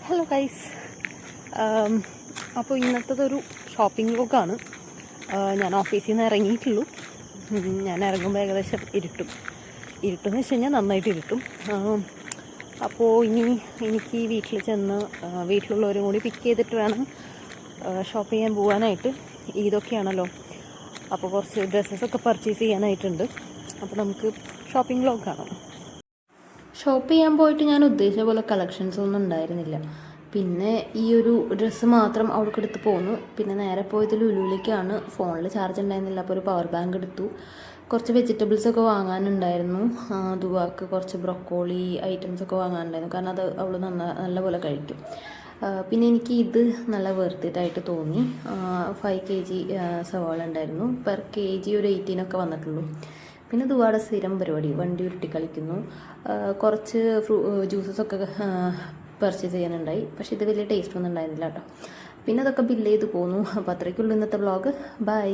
Hello guys. അപ്പോൾ ഇന്നത്തതൊരു shopping വ്ലോഗാണ്. ഞാൻ ഓഫീസിൽ നിന്ന് ഇറങ്ങിയിട്ടുള്ളൂ. ഞാൻ ഇറങ്ങുമ്പോൾ ഏകദേശം ഇരുട്ടെന്ന് വെച്ച് കഴിഞ്ഞാൽ നന്നായിട്ട് ഇരുട്ടും. അപ്പോൾ എനിക്ക് വീട്ടിൽ ചെന്ന് വീട്ടിലുള്ളവരും കൂടി പിക്ക് ചെയ്തിട്ട് വേണം ഷോപ്പ് ചെയ്യാൻ പോകാനായിട്ട്. ഇതൊക്കെയാണല്ലോ, അപ്പോൾ കുറച്ച് ഡ്രസ്സസൊക്കെ പർച്ചേസ് ചെയ്യാനായിട്ടുണ്ട്. അപ്പോൾ നമുക്ക് ഷോപ്പിംഗ് വ്ലോഗ് കാണാം. ഷോപ്പ് ചെയ്യാൻ പോയിട്ട് ഞാൻ ഉദ്ദേശിച്ച പോലെ കളക്ഷൻസ് ഒന്നും ഉണ്ടായിരുന്നില്ല. പിന്നെ ഈ ഒരു ഡ്രസ്സ് മാത്രം അവൾക്ക് എടുത്ത് പോന്നു. പിന്നെ നേരെ പോയത് ലുലുവിലേക്കാണ്. ഫോണിൽ ചാർജ് ഉണ്ടായിരുന്നില്ല, അപ്പോൾ ഒരു പവർ ബാങ്ക് എടുത്തു. കുറച്ച് വെജിറ്റബിൾസൊക്കെ വാങ്ങാനുണ്ടായിരുന്നു. ദുവാക്ക് കുറച്ച് ബ്രൊക്കോളി ഐറ്റംസൊക്കെ വാങ്ങാനുണ്ടായിരുന്നു, കാരണം അത് അവൾ നല്ലപോലെ കഴിക്കും. പിന്നെ എനിക്ക് ഇത് നല്ല വെർത്തിട്ടായിട്ട് തോന്നി. 5 kg സവാള ഉണ്ടായിരുന്നു. പെർ kg ഒരു 18 വന്നിട്ടുള്ളൂ. പിന്നെ ദുവാടെ സ്ഥിരം പരിപാടി വണ്ടി ഉരുട്ടി കളിക്കുന്നു. കുറച്ച് ജ്യൂസസൊക്കെ പർച്ചേസ് ചെയ്യാനുണ്ടായി. പക്ഷേ ഇത് വലിയ ടേസ്റ്റ് ഒന്നും ഉണ്ടായിരുന്നില്ല കേട്ടോ. പിന്നെ അതൊക്കെ ബില്ല് ചെയ്ത് പോന്നു. അപ്പോൾ അത്രയ്ക്കുള്ളൂ ഇന്നത്തെ വ്ളോഗ്. ബൈ.